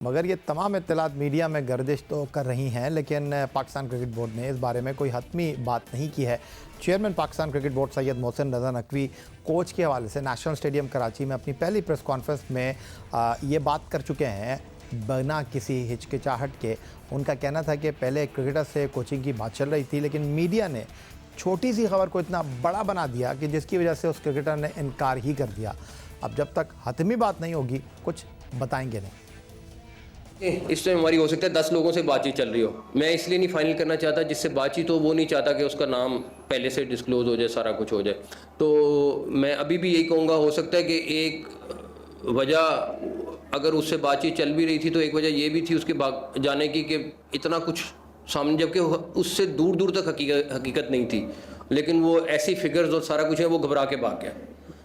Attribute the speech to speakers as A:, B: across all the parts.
A: मगर ये तमाम इत्तलात मीडिया में गर्दिश तो कर रही हैं, लेकिन पाकिस्तान क्रिकेट बोर्ड ने इस बारे में कोई हतमी बात नहीं की है। Chairman Pakistan cricket board Syed Mohsin Raza Naqvi coach के हवाले से नेशनल स्टेडियम कराची में अपनी पहली प्रेस कॉन्फ्रेंस में ये बात कर चुके हैं बिना किसी हिचकिचाहट के। उनका कहना था कि पहले क्रिकेटर से कोचिंग की बात चल रही थी, लेकिन मीडिया ने छोटी सी खबर को इतना बड़ा बना दिया कि जिसकी वजह से उस क्रिकेटर ने इनकार ही कर दिया। अब जब तक हतमी बात नहीं होगी कुछ बताएंगे नहीं।
B: इस टाइम हमारी हो सकता है 10 लोगों से बातचीत चल रही हो। मैं इसलिए नहीं फाइनल करना चाहता, जिससे बातचीत हो वो नहीं चाहता कि उसका नाम पहले से डिस्क्लोज हो जाए, सारा कुछ हो जाए। तो मैं अभी भी यही कहूँगा, हो सकता है कि एक वजह अगर उससे बातचीत चल भी रही थी तो एक वजह ये भी थी उसके भाग जाने की कि इतना कुछ सामने, जबकि उससे दूर दूर तक हकीकत नहीं थी, लेकिन वो ऐसी फिगर्स और सारा कुछ है, वो घबरा के भाग गया।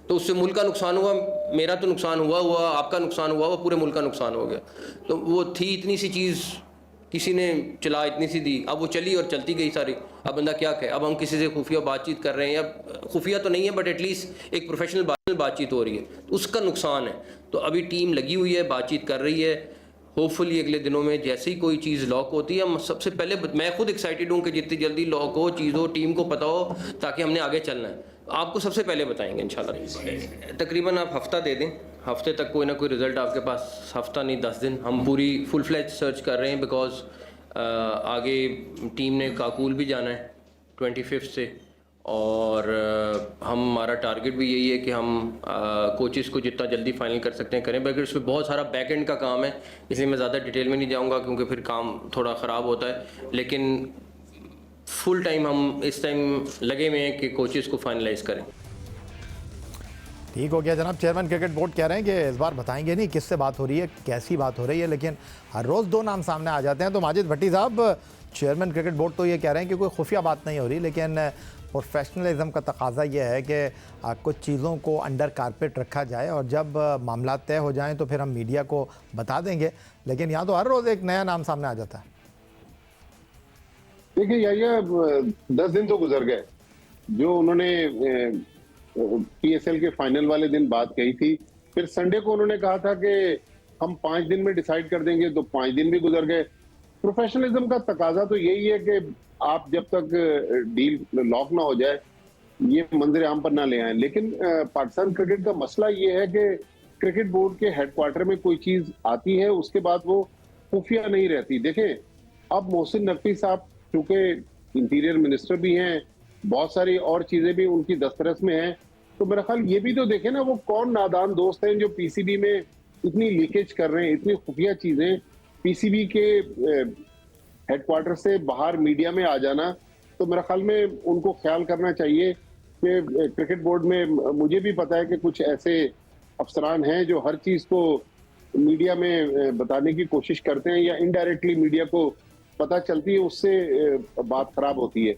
B: तो उससे मुल्क का नुकसान हुआ, मेरा तो नुकसान हुआ, आपका नुकसान हुआ, पूरे मुल्क का नुकसान हो गया। तो वो थी इतनी सी चीज़, किसी ने चला इतनी सी दी, अब वो चली और चलती गई सारी। अब बंदा क्या कहे, अब हम किसी से खुफिया बातचीत कर रहे हैं, या खुफिया तो नहीं है बट एटलीस्ट एक प्रोफेशनल बातचीत हो रही है, तो उसका नुकसान है। तो अभी टीम लगी हुई है, बातचीत कर रही है। होपफुली अगले दिनों में जैसे ही कोई चीज़ लॉक होती है, हम सबसे पहले, मैं खुद एक्साइटेड हूँ कि जितनी जल्दी लॉक हो चीज़ हो, टीम को पता हो, ताकि हमने आगे चलना है। आपको सबसे पहले बताएंगे इंशाल्लाह। तकरीबन आप हफ्ता दे दें, हफ्ते तक कोई ना कोई रिज़ल्ट आपके पास, हफ्ता नहीं 10 दिन। हम पूरी फुल फ्लैज सर्च कर रहे हैं, बिकॉज आगे टीम ने काकूल भी जाना है 25 से, और हमारा टारगेट भी यही है कि हम कोचेस को जितना जल्दी फाइनल कर सकते हैं करें। बल्कि उसमें बहुत सारा बैक एंड का काम है, इसलिए मैं ज़्यादा डिटेल में नहीं जाऊंगा क्योंकि फिर काम थोड़ा ख़राब होता है। लेकिन फुल टाइम हम इस टाइम लगे हुए हैं कि कोचेस को फाइनलाइज करें।
A: ठीक हो गया जनाब। चेयरमैन क्रिकेट बोर्ड कह रहे हैं कि इस बार बताएंगे नहीं किससे बात हो रही है, कैसी बात हो रही है, लेकिन हर रोज़ दो नाम सामने आ जाते हैं। तो माजिद भट्टी साहब, चेयरमैन क्रिकेट बोर्ड तो ये कह रहे हैं कि कोई खुफिया बात नहीं हो रही, लेकिन प्रोफेशनलिज्म का तकाजा ये है कि कुछ चीज़ों को अंडर कारपेट रखा जाए और जब मामला तय हो जाएं तो फिर हम मीडिया को बता देंगे। लेकिन यहाँ तो हर रोज़ एक नया नाम सामने आ जाता है।
C: देखिए यार, 10 दिन तो गुजर गए। जो उन्होंने पीएसएल के फाइनल वाले दिन बात कही थी, फिर संडे को उन्होंने कहा था कि हम 5 दिन में डिसाइड कर देंगे, तो 5 दिन भी गुजर गए। प्रोफेशनलिज्म का तकाजा तो यही है कि आप जब तक डील लॉक ना हो जाए ये मंजर आम पर ना ले आए। लेकिन पाकिस्तान क्रिकेट का मसला ये है कि क्रिकेट बोर्ड के हेडक्वार्टर में कोई चीज आती है, उसके बाद वो खुफिया नहीं रहती। देखें, अब मोहसिन नकवी साहब चूंकि इंटीरियर मिनिस्टर भी हैं, बहुत सारी और चीजें भी उनकी दस्तरस में हैं, तो मेरा ख्याल ये भी तो देखें ना, वो कौन नादान दोस्त हैं जो पीसीबी में इतनी लीकेज कर रहे हैं, इतनी खुफिया चीजें पीसीबी के हेडक्वार्टर से बाहर मीडिया में आ जाना। तो मेरा ख्याल में उनको ख्याल करना चाहिए कि क्रिकेट बोर्ड में, मुझे भी पता है कि कुछ ऐसे अफसरान हैं जो हर चीज को मीडिया में बताने की कोशिश करते हैं, या इनडायरेक्टली मीडिया को पता चलती है, उससे बात खराब होती है।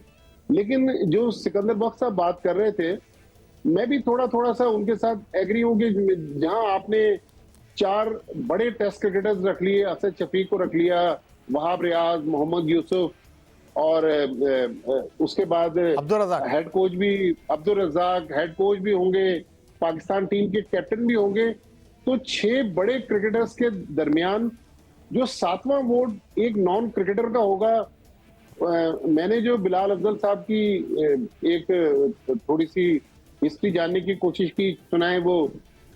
C: लेकिन जो सिकंदर बख्श साहब बात कर रहे थे, मैं भी थोड़ा सा उनके साथ एग्री हूँ कि जहां आपने 4 बड़े टेस्ट क्रिकेटर्स रख लिए, असद शफीक को रख लिया, वहाब रियाज, मोहम्मद यूसुफ, और उसके बाद हेड कोच भी अब्दुल रज़ाक हेड कोच भी होंगे, पाकिस्तान टीम के कैप्टन भी होंगे। तो 6 बड़े क्रिकेटर्स के दरमियान जो 7वां वोट एक नॉन क्रिकेटर का होगा। मैंने जो बिलाल अफजल साहब की एक थोड़ी सी हिस्ट्री जानने की कोशिश की, सुना है वो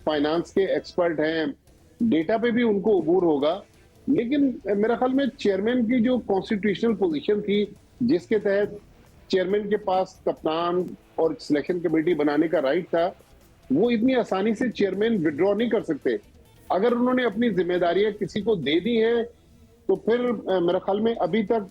C: फाइनेंस के एक्सपर्ट हैं, डेटा पे भी उनको अबूर होगा। लेकिन मेरा ख्याल में चेयरमैन की जो कॉन्स्टिट्यूशनल पोजीशन थी, जिसके तहत चेयरमैन के पास कप्तान और सिलेक्शन कमेटी बनाने का राइट था, वो इतनी आसानी से चेयरमैन विड्रॉ नहीं कर सकते। अगर उन्होंने अपनी जिम्मेदारियां किसी को दे दी हैं, तो फिर मेरे ख्याल में अभी तक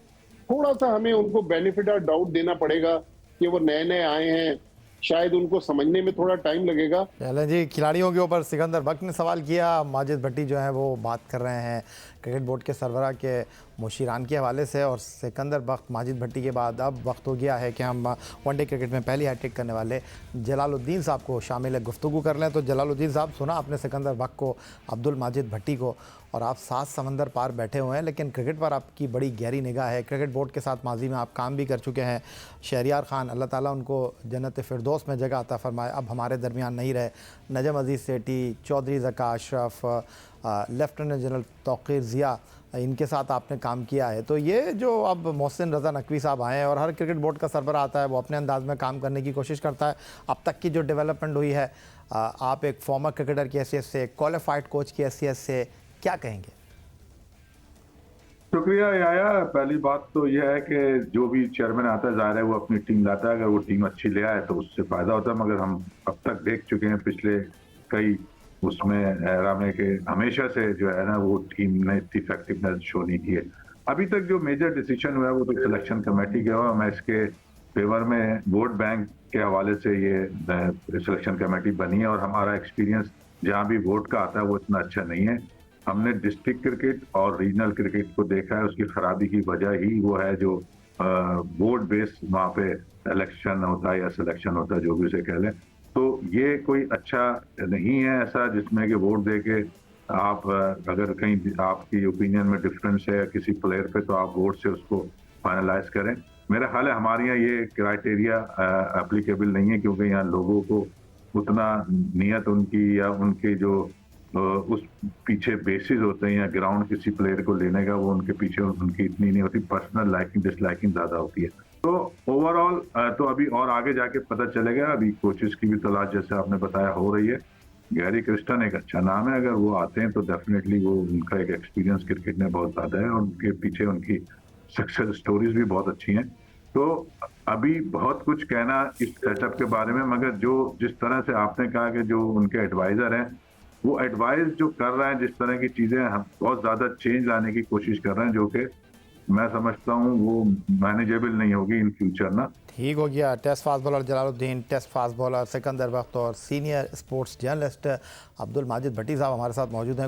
C: थोड़ा सा हमें उनको बेनिफिट ऑफ डाउट देना पड़ेगा कि वो नए नए आए हैं, शायद उनको समझने में थोड़ा टाइम लगेगा।
A: चलें जी, खिलाड़ियों के ऊपर सिकंदर बख्श ने सवाल किया, माजिद भट्टी जो है वो बात कर रहे हैं क्रिकेट बोर्ड के सरबराह के मुशीरान के हवाले से। और सिकंदर बख्श, माजिद भट्टी के बाद अब वक्त हो गया है कि हम वनडे क्रिकेट में पहली हैट्रिक करने वाले जलालुद्दीन साहब को शामिल गुफ्तगू कर लें। तो जलालुद्दीन साहब, सुना आपने सिकंदर बख्श को, अब्दुल माजिद भट्टी को, और आप 7 समंदर पार बैठे हुए हैं, लेकिन क्रिकेट पर आपकी बड़ी गहरी निगाह है। क्रिकेट बोर्ड के साथ माजी में आप काम भी कर चुके हैं। शहरियार खान, अल्लाह ताला उनको जन्नत फिरदौस में जगह अता फरमाए, अब हमारे दरमियान नहीं रहे। नजम अजीज़ सेठी, चौधरी ज़का अशरफ, लेफ्टिनेंट जनरल तौक़ीर ज़िया, इनके साथ आपने काम किया है। तो ये जो अब मोहसिन रज़ा नकवी साहब आए हैं और हर क्रिकेट बोर्ड का सरबराह आता है, वो अपने अंदाज में काम करने की कोशिश करता है। अब तक की जो डेवलपमेंट हुई है, आप एक फॉर्मर क्रिकेटर की हैसियत से, क्वालिफाइड कोच की हैसियत से क्या कहेंगे?
D: शुक्रिया याया। पहली बात तो यह है कि जो भी चेयरमैन आता है, ज़ाहिर है वो अपनी टीम लाता है। अगर वो टीम अच्छी ले आए तो उससे फ़ायदा होता है, मगर हम अब तक देख चुके हैं पिछले कई उसमें एरा में कि हमेशा से जो है ना वो टीम ने इतनी इफेक्टिवनेस शो नहीं की है। अभी तक जो मेजर डिसीजन हुआ है वो तो सिलेक्शन कमेटी का हुआ। मैं इसके फेवर में वोट बैंक के हवाले से ये सिलेक्शन कमेटी बनी है, और हमारा एक्सपीरियंस जहाँ भी वोट का आता है वो इतना अच्छा नहीं है। हमने डिस्ट्रिक्ट क्रिकेट और रीजनल क्रिकेट को देखा है, उसकी खराबी की वजह ही वो है जो वोट बेस वहाँ पे इलेक्शन होता है या सिलेक्शन होता है, जो भी उसे कह लें। तो ये कोई अच्छा नहीं है ऐसा जिसमें कि वोट दे के आप अगर कहीं आपकी ओपिनियन में डिफरेंस है किसी प्लेयर पे, तो आप वोट से उसको फाइनलाइज करें। मेरा ख्याल है हमारे यहाँ ये क्राइटेरिया एप्लीकेबल नहीं है, क्योंकि यहाँ लोगों को उतना नियत उनकी या उनके जो उस पीछे बेसिस होते हैं या ग्राउंड किसी प्लेयर को लेने का, वो उनके पीछे उनकी इतनी नहीं होती। पर्सनल लाइकिंग डिसलाइकिंग ज्यादा होती है। तो ओवरऑल तो अभी और आगे जाके पता चलेगा। अभी कोचेस की भी तलाश जैसे आपने बताया हो रही है। गैरी क्रिस्टन एक अच्छा नाम है, अगर वो आते हैं तो डेफिनेटली वो उनका एक एक्सपीरियंस क्रिकेट में बहुत ज्यादा है, और उनके पीछे उनकी सक्सेस स्टोरीज भी बहुत अच्छी हैं। तो अभी बहुत कुछ कहना इस सेटअप के बारे में, मगर जो जिस तरह से आपने कहा कि जो उनके एडवाइजर हैं वो एडवाइस जो कर रहे हैं, जिस तरह की चीजें हम बहुत ज्यादा चेंज लाने की कोशिश कर रहे हैं, जो कि मैं समझता हूँ वो मैनेजेबल नहीं होगी इन फ्यूचर ना।
A: ठीक हो गया। Test fast bowler Jalaluddin, test fast bowler Sikandar Bakht और senior sports journalist Abdul Majid Bhatti साहब हमारे साथ मौजूद हैं।